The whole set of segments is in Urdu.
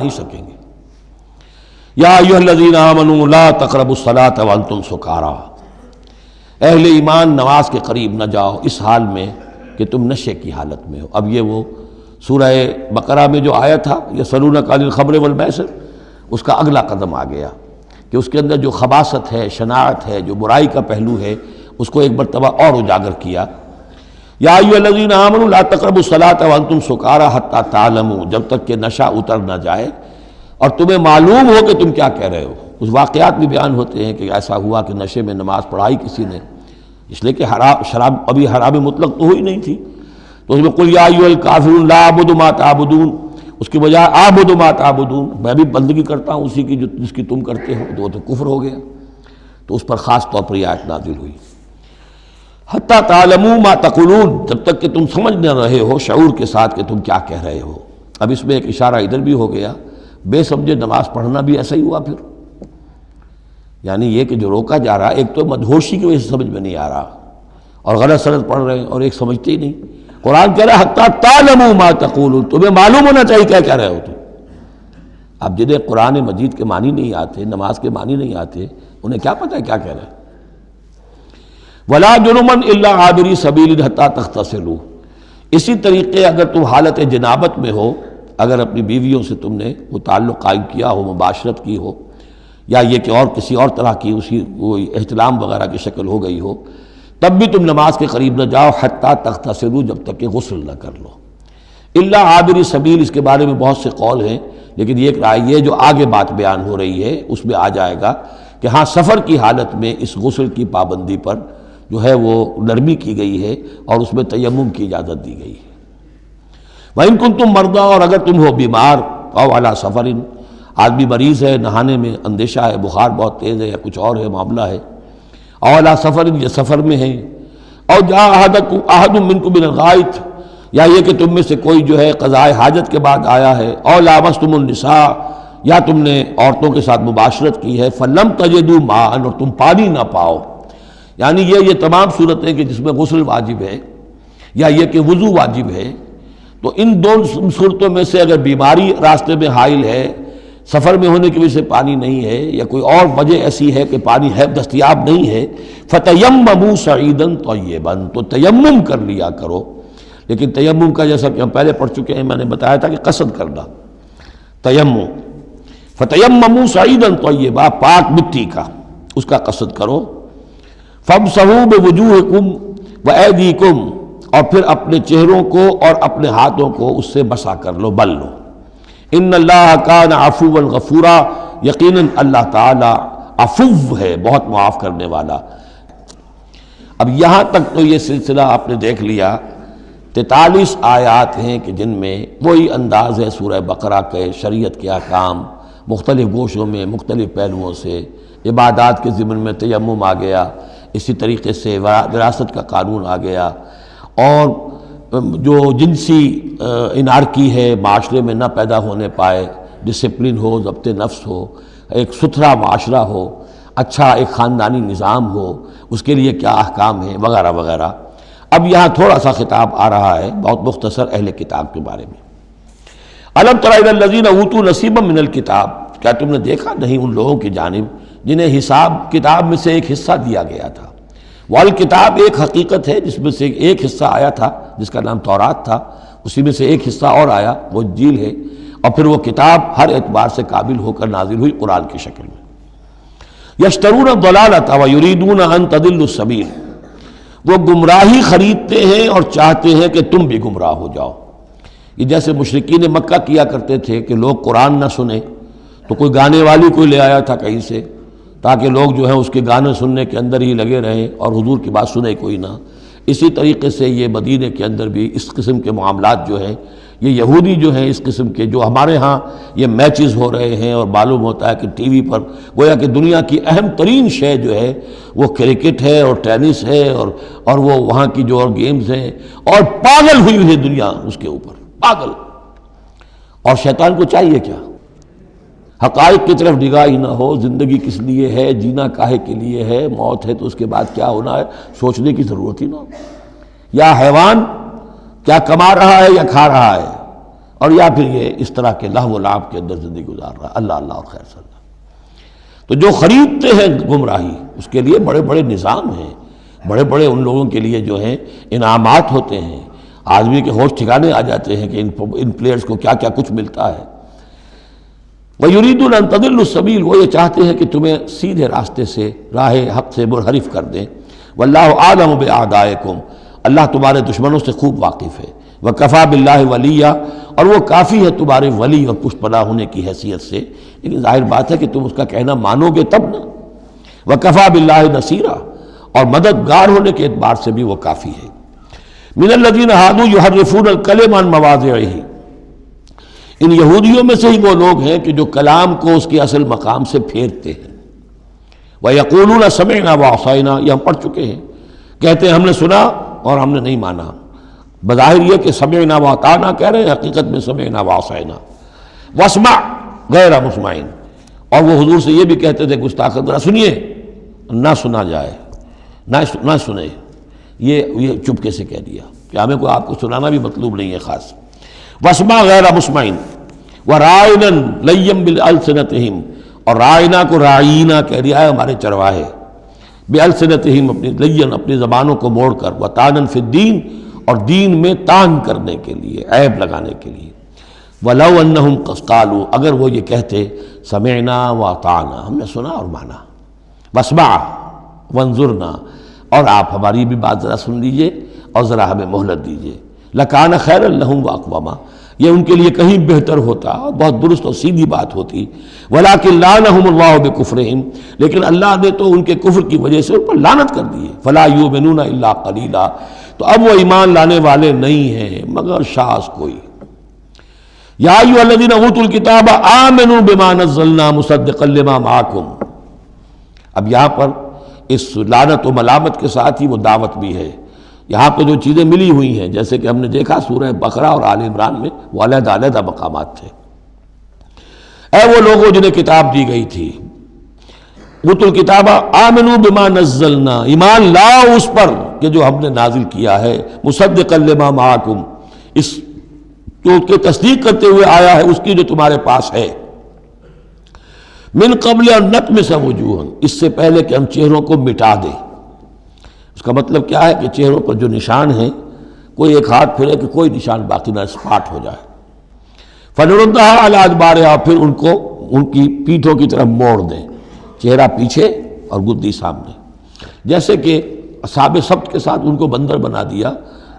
نہیں سکیں گے۔ یا ایھا الذین آمنوا لا تقربوا الصلاۃ وانتم سکارا، اہل ایمان نماز کے قریب نہ جاؤ اس حال میں کہ تم نشے کی حالت میں ہو۔ اب یہ وہ سورہ بقرہ میں جو آیا تھا یسألونک عن الخمر والمیسر، اس کا اگلا قدم آ گیا کہ اس کے اندر جو خباثت ہے، شناعت ہے، جو برائی کا پہلو ہے، اس کو ایک مرتبہ اور اجاگر کیا۔ یا ایھا الذین آمنوا لا تقربوا الصلاۃ وانتم سکارا حتی تعلموا، جب تک کہ نشہ اتر نہ جائے اور تمہیں معلوم ہو کہ تم کیا کہہ رہے ہو۔ اس واقعات بھی بیان ہوتے ہیں کہ ایسا ہوا کہ نشے میں نماز پڑھائی کسی نے، اس لیے کہ شراب ابھی حرام مطلق تو ہوئی نہیں تھی، تو اس میں قل یا ایھا الکافرون لا اعبد ما تعبدون، اس کی بجائے اعبد ما تعبدون، میں بھی بندگی کرتا ہوں اسی کی جس کی تم کرتے ہو، تو وہ تو کفر ہو گیا۔ تو اس پر خاص طور پر یہ آیت نازل ہوئی حتی تعلموا ما تقولون، جب تک کہ تم سمجھ نہ رہے ہو شعور کے ساتھ کہ تم کیا کہہ رہے ہو۔ اب اس میں ایک اشارہ ادھر بھی ہو گیا، بے سمجھے نماز پڑھنا بھی ایسا ہی ہوا پھر، یعنی یہ کہ جو روکا جا رہا، ایک تو مدہوشی کی وجہ سے سمجھ میں نہیں آ رہا اور غلط سلط پڑھ رہے ہیں، اور ایک سمجھتے ہی نہیں۔ قرآن کہہ رہا ہے حتی تعلموا ما تقولون، تمہیں معلوم ہونا چاہیے کیا کہہ رہے ہو تم۔ اب جنہیں قرآن مجید کے معنی نہیں آتے، نماز کے معنی نہیں آتے، انہیں کیا پتہ ہے کیا کہہ رہے ہیں۔ وَلَا جُنُبًا إِلَّا عَابِرِي سَبِيلٍ حَتَّىٰ تَغْتَسِلُوا، اسی طریقے اگر تم حالت جنابت میں ہو، اگر اپنی بیویوں سے تم نے وہ تعلق قائم کیا ہو، مباشرت کی ہو، یا یہ کہ اور کسی اور طرح کی اسی وہ احتلام وغیرہ کی شکل ہو گئی ہو، تب بھی تم نماز کے قریب نہ جاؤ حتیٰ تغتسلوا، جب تک کہ غسل نہ کر لو۔ الا عابری سبیل، اس کے بارے میں بہت سے قول ہیں، لیکن یہ رائے یہ جو آگے بات بیان ہو رہی ہے اس میں آ جائے گا کہ ہاں سفر کی حالت میں اس غسل کی پابندی پر جو ہے وہ نرمی کی گئی ہے اور اس میں تیمم کی اجازت دی گئی ہے۔ وَإِن كُنتُم مَرْضَىٰ، اور اگر تم ہو بیمار، أَوْ عَلَىٰ سَفَرٍ، آدمی مریض ہے، نہانے میں اندیشہ ہے، بخار بہت تیز ہے یا کچھ اور ہے معاملہ ہے، أَوْ عَلَىٰ سَفَرٍ، یہ سفر میں ہے، أَوْ جَاءَ أَحَدٌ مِّنكُم مِّنَ الْغَائِطِ، یا یہ کہ تم میں سے کوئی جو ہے قضائے حاجت کے بعد آیا ہے، أَوْ لَامَسْتُمُ النِّسَاءَ، یا تم نے عورتوں کے ساتھ مباشرت کی ہے، فَلَمْ تَجِدُوا مَاءً، اور تم پانی نہ پاؤ، یعنی یہ تمام صورتیں کہ جس میں غسل واجب ہے یا یہ کہ وضو واجب ہے، تو ان دونوں صورتوں میں سے اگر بیماری راستے میں حائل ہے، سفر میں ہونے کی وجہ سے پانی نہیں ہے، یا کوئی اور وجہ ایسی ہے کہ پانی ہے دستیاب نہیں ہے، فَتَيَمَّمُوا صَعِيدًا طَيِّبًا، تو تیمم کر لیا کرو۔ لیکن تیمم کا جیسا کہ ہم پہلے پڑھ چکے ہیں، میں نے بتایا تھا کہ قصد کرنا تیمم، فَتَيَمَّمُوا صَعِيدًا طَيِّبًا، پاک مٹی کا اس کا قصد کرو، فَامْسَحُوا بِوُجُوهِكُمْ وَأَيْدِيكُمْ، اور پھر اپنے چہروں کو اور اپنے ہاتھوں کو اس سے مسح کر لو، بل لو۔ ان اللہ کان عفوا غفورا، یقیناً اللہ تعالی عفو ہے، بہت معاف کرنے والا۔ اب یہاں تک تو یہ سلسلہ آپ نے دیکھ لیا، 43 آیات ہیں کہ جن میں وہی انداز ہے سورہ بقرہ کے، شریعت کے احکام مختلف گوشوں میں مختلف پہلوؤں سے، عبادات کے ضمن میں تیمم آ گیا، اسی طریقے سے وراثت کا قانون آ گیا، اور جو جنسی انارکی ہے معاشرے میں نہ پیدا ہونے پائے، ڈسپلن ہو، ضبط نفس ہو، ایک ستھرا معاشرہ ہو، اچھا ایک خاندانی نظام ہو، اس کے لیے کیا احکام ہیں وغیرہ وغیرہ۔ اب یہاں تھوڑا سا خطاب آ رہا ہے بہت مختصر اہل کتاب کے بارے میں۔ الم تر الی الذین اوتوا نصیبا من الکتاب، کیا تم نے دیکھا نہیں ان لوگوں کی جانب جنہیں حساب کتاب میں سے ایک حصہ دیا گیا تھا۔ والکتاب ایک حقیقت ہے جس میں سے ایک حصہ آیا تھا جس کا نام تورات تھا، اسی میں سے ایک حصہ اور آیا وہ انجیل ہے، اور پھر وہ کتاب ہر اعتبار سے قابل ہو کر نازل ہوئی قرآن کی شکل میں۔ یشترون الضلالۃ ویریدون ان تضلوا السبیل، وہ گمراہی خریدتے ہیں اور چاہتے ہیں کہ تم بھی گمراہ ہو جاؤ۔ یہ جیسے مشرکین مکہ کیا کرتے تھے کہ لوگ قرآن نہ سنیں تو کوئی گانے والی کوئی لے آیا تھا کہیں سے، تاکہ لوگ جو ہیں اس کے گانے سننے کے اندر ہی لگے رہیں اور حضور کی بات سنے کوئی نہ۔ اسی طریقے سے یہ مدینے کے اندر بھی اس قسم کے معاملات جو ہیں، یہ یہودی جو ہیں اس قسم کے، جو ہمارے ہاں یہ میچز ہو رہے ہیں اور معلوم ہوتا ہے کہ ٹی وی پر گویا کہ دنیا کی اہم ترین شے جو ہے وہ کرکٹ ہے اور ٹینس ہے اور وہ وہاں کی جو اور گیمز ہیں، اور پاگل ہوئی ہے دنیا اس کے اوپر، پاگل۔ اور شیطان کو چاہیے کیا؟ حقائق کی طرف نگاہ ہی نہ ہو، زندگی کس لیے ہے، جینا کاہے کے لیے ہے، موت ہے تو اس کے بعد کیا ہونا ہے، سوچنے کی ضرورت ہی نہ ہو۔ یا حیوان کیا کما رہا ہے یا کھا رہا ہے، اور یا پھر یہ اس طرح کے لہو و لعب کے اندر زندگی گزار رہا ہے۔ اللہ اللہ اور خیر صلی اللہ۔ تو جو خریدتے ہیں گمراہی، اس کے لیے بڑے بڑے نظام ہیں، بڑے بڑے ان لوگوں کے لیے جو ہیں انعامات ہوتے ہیں، آدمی کے ہوش ٹھکانے آ جاتے ہیں کہ ان پلیئرز کو کیا کیا کچھ ملتا ہے۔ وَيُرِيدُونَ أَن تَضِلُّوا السَّبِيلَ، وہ یہ چاہتے ہیں کہ تمہیں سیدھے راستے سے، راہ حق سے منحرف کر دیں۔ وَاللَّهُ أَعْلَمُ بِأَعْدَائِكُمْ، اللہ تمہارے دشمنوں سے خوب واقف ہے۔ وَكَفَى بِاللَّهِ وَلِيًّا، اور وہ کافی ہے تمہارے ولی اور پشت پناہ ہونے کی حیثیت سے، لیکن ظاہر بات ہے کہ تم اس کا کہنا مانو گے تب نا۔ وَكَفَى بِاللَّهِ نَصِيرًا، اور مددگار ہونے کے اعتبار سے بھی وہ کافی ہے۔ مِنَ الَّذِينَ هَادُوا يُحَرِّفُونَ الْكَلِمَ عَن مَّوَاضِعِهِ، ان یہودیوں میں سے ہی وہ لوگ ہیں کہ جو کلام کو اس کے اصل مقام سے پھیرتے ہیں۔ وَيَقُولُونَ سَمِعْنَا وَعَصَيْنَا، یہ ہم پڑھ چکے ہیں، کہتے ہیں ہم نے سنا اور ہم نے نہیں مانا۔ بظاہر یہ کہ سمعنا وَأَطَعْنَا کہہ رہے ہیں، حقیقت میں سمعنا وَعَصَيْنَا۔ وَاسْمَعْ غَيْرَ مُسْمَعٍ، اور وہ حضور سے یہ بھی کہتے تھے گستاخ ذرا سنیے، نہ سنا جائے، نہ سنے، یہ چپکے سے کہہ دیا کہ ہمیں کوئی آپ کو سنانا بھی مطلوب نہیں ہے خاص۔ وَاسْمَعْ غَيْرَ مُسْمَعٍ وَرَاعِنًا لَيًّا بِأَلْسِنَتِهِمْ، اور رائنا کو رائینا کہہ دیا ہے ہمارے چرواہے، بِأَلْسِنَتِهِمْ اپنی لین اپنی زبانوں کو موڑ کر، وَطَعْنًا فِي الدِّينِ، اور دین میں طعن کرنے کے لیے، عیب لگانے کے لیے۔ وَلَوْ أَنَّهُمْ قَالُوا، اگر وہ یہ کہتے سمعنا وَأَطَعْنَا، ہم نے سنا اور مانا، وَاسْمَعْ وَانظُرْنَا، اور آپ ہماری بھی بات ذرا سن لیجئے اور ذرا ہمیں مہلت دیجئے، لَكَانَ خَيْرًا لَهُمْ وَأَقْوَمَ، یہ ان کے لیے کہیں بہتر ہوتا، بہت درست اور سیدھی بات ہوتی۔ وَلَكِنْ لَعَنَهُمُ اللَّهُ بِكُفْرِهِمْ، لیکن اللہ نے تو ان کے کفر کی وجہ سے ان پر لعنت کر دی ہے۔ فَلَا يُؤْمِنُونَ إِلَّا قَلِيلًا، تو اب وہ ایمان لانے والے نہیں ہیں مگر شاذ کوئی۔ یا ایھا الذین اوتوا الکتاب آمنوا بما نزلنا مصدقا لما معکم، اب یہاں پر اس لعنت و ملامت کے ساتھ ہی وہ دعوت بھی ہے۔ یہاں پہ جو چیزیں ملی ہوئی ہیں، جیسے کہ ہم نے دیکھا سورہ بقرہ اور آل عمران میں، وہ علیحدہ علیحدہ مقامات تھے۔ اے وہ لوگوں جنہیں کتاب دی گئی تھی، اوتوا الکتاب آمنوا بما نزلنا، ایمان لاؤ اس پر کہ جو ہم نے نازل کیا ہے، مصدقا لما معکم، اس جو کہ تصدیق کرتے ہوئے آیا ہے اس کی جو تمہارے پاس ہے۔ من قبل ان نطمس وجوہا، اس سے پہلے کہ ہم چہروں کو مٹا دیں۔ اس کا مطلب کیا ہے کہ چہروں پر جو نشان ہیں، کوئی ایک ہاتھ پھرے کہ کوئی نشان باقی نہ، اسپاٹ ہو جائے۔ فنردھا علی ادبارہا، پھر ان کو ان کی پیٹھوں کی طرف موڑ دیں، چہرہ پیچھے اور گدی سامنے، جیسے کہ اصحاب سبت کے ساتھ ان کو بندر بنا دیا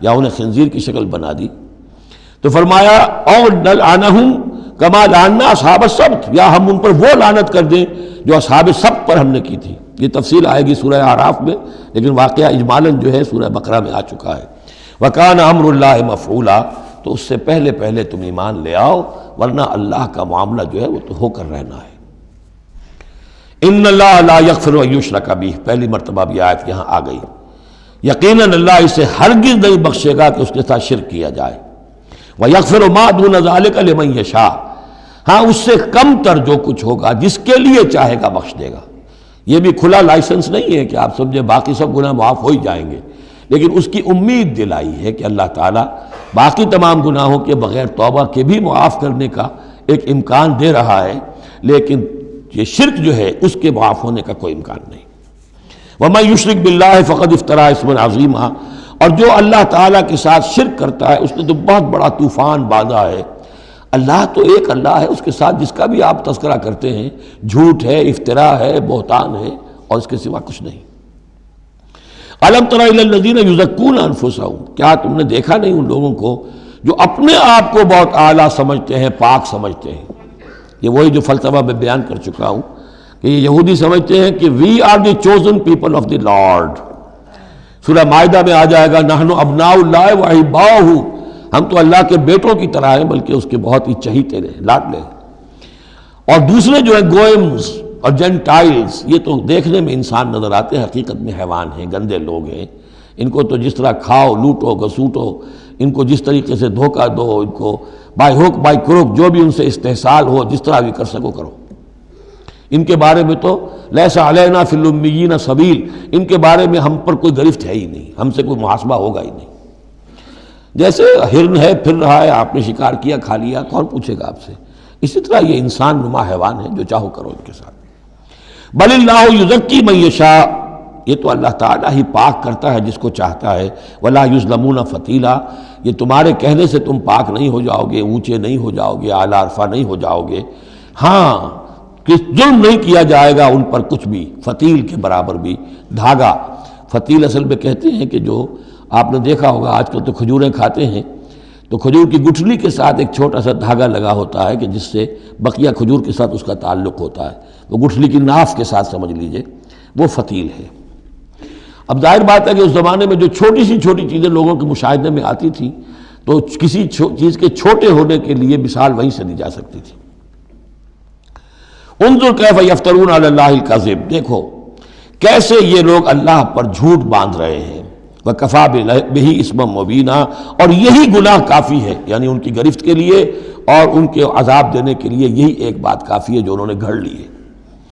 یا انہیں خنزیر کی شکل بنا دی۔ تو فرمایا او نلعنہم کما لعنا اصحاب السبت، یا ہم ان پر وہ لعنت کر دیں جو اصحاب سبت پر ہم نے کی تھی۔ یہ تفصیل آئے گی سورہ اعراف میں، لیکن واقعہ اجمالاً جو ہے سورہ بقرہ میں آ چکا ہے۔ وَكَانَ أَمْرُ اللَّهِ مَفْعُولًا، تو اس سے پہلے پہلے تم ایمان لے آؤ، ورنہ اللہ کا معاملہ جو ہے وہ تو ہو کر رہنا ہے۔ ان اللہ لا یغفر ان یشرک بہ، پہلی مرتبہ بھی آیت یہاں آ گئی۔ یقیناً اللہ اسے ہرگز نہیں بخشے گا کہ اس کے ساتھ شرک کیا جائے۔ وَيَغْفِرُ مَا دُونَ ذَلِكَ لِمَن يَشَاءُ، ہاں اس سے کم تر جو کچھ ہوگا جس کے لیے چاہے گا بخش دے گا۔ یہ بھی کھلا لائسنس نہیں ہے کہ آپ سمجھے باقی سب گناہ معاف ہو ہی جائیں گے، لیکن اس کی امید دلائی ہے کہ اللہ تعالیٰ باقی تمام گناہوں کے بغیر توبہ کے بھی معاف کرنے کا ایک امکان دے رہا ہے، لیکن یہ شرک جو ہے اس کے معاف ہونے کا کوئی امکان نہیں۔ وَمَن يُشْرِكْ بِاللَّهِ فَقَدِ افْتَرَىٰ اِثْمًا عَظِيمًا، اور جو اللہ تعالیٰ کے ساتھ شرک کرتا ہے اس نے تو بہت بڑا طوفان باندھا ہے۔ اللہ تو ایک اللہ ہے، اس کے ساتھ جس کا بھی آپ تذکرہ کرتے ہیں جھوٹ ہے، افتراء ہے، بہتان ہے، اور اس کے سوا کچھ نہیں۔ أَلَمْ تَرَ إِلَى الَّذِينَ يُزَكُّونَ أَنفُسَهُمْ، کیا تم نے دیکھا نہیں ان لوگوں کو جو اپنے آپ کو بہت اعلیٰ سمجھتے ہیں، پاک سمجھتے ہیں۔ یہ وہی جو فلسفہ میں بیان کر چکا ہوں کہ یہ یہودی سمجھتے ہیں کہ we are the chosen people of the lord. سورہ مائدہ میں آ جائے گا نحن ابناء اللہ واحباؤہ، ہم تو اللہ کے بیٹوں کی طرح ہیں، بلکہ اس کے بہت ہی چہیتے ہیں، لاڈلے ہیں۔ اور دوسرے جو ہیں گوئمز اور جینٹائلز، یہ تو دیکھنے میں انسان نظر آتے ہیں، حقیقت میں حیوان ہیں، گندے لوگ ہیں۔ ان کو تو جس طرح کھاؤ، لوٹو، گسوٹو، ان کو جس طریقے سے دھوکہ دو، ان کو بائی ہوک بائی کروک جو بھی ان سے استحصال ہو، جس طرح بھی کر سکو کرو۔ ان کے بارے میں تو لیس علینا فی الامیین سبیل، ان کے بارے میں ہم پر کوئی گرفت ہے ہی نہیں، ہم سے کوئی محاسبہ ہوگا ہی نہیں۔ جیسے ہرن ہے پھر رہا ہے، آپ نے شکار کیا کھا لیا، کون پوچھے گا آپ سے؟ اسی طرح یہ انسان نما حیوان ہے، جو چاہو کرو ان کے ساتھ۔ بل اللہ یزکی من یشاء، یہ تو اللہ تعالیٰ ہی پاک کرتا ہے جس کو چاہتا ہے۔ ولا یظلمون فتیلا، یہ تمہارے کہنے سے تم پاک نہیں ہو جاؤ گے، اونچے نہیں ہو جاؤ گے، اعلیٰ عرفہ نہیں ہو جاؤ گے۔ ہاں کہ ظلم نہیں کیا جائے گا ان پر کچھ بھی، فتیل کے برابر بھی۔ دھاگا فتیل اصل میں کہتے ہیں کہ جو آپ نے دیکھا ہوگا آج کل تو کھجوریں کھاتے ہیں تو کھجور کی گٹھلی کے ساتھ ایک چھوٹا سا دھاگا لگا ہوتا ہے کہ جس سے بقیہ کھجور کے ساتھ اس کا تعلق ہوتا ہے، وہ گٹھلی کی ناف کے ساتھ سمجھ لیجئے، وہ فتیل ہے۔ اب ظاہر بات ہے کہ اس زمانے میں جو چھوٹی سی چھوٹی چیزیں لوگوں کے مشاہدے میں آتی تھیں تو کسی چیز کے چھوٹے ہونے کے لیے مثال وہیں سے دی جا سکتی تھی۔ انظر کیف یفترون علی اللہ الکذب، دیکھو کیسے یہ لوگ اللہ پر جھوٹ باندھ رہے ہیں۔ وکفا بہ اسما مبینا، اور یہی گناہ کافی ہے، یعنی ان کی گرفت کے لیے اور ان کے عذاب دینے کے لیے یہی ایک بات کافی ہے جو انہوں نے گھڑ لی ہے۔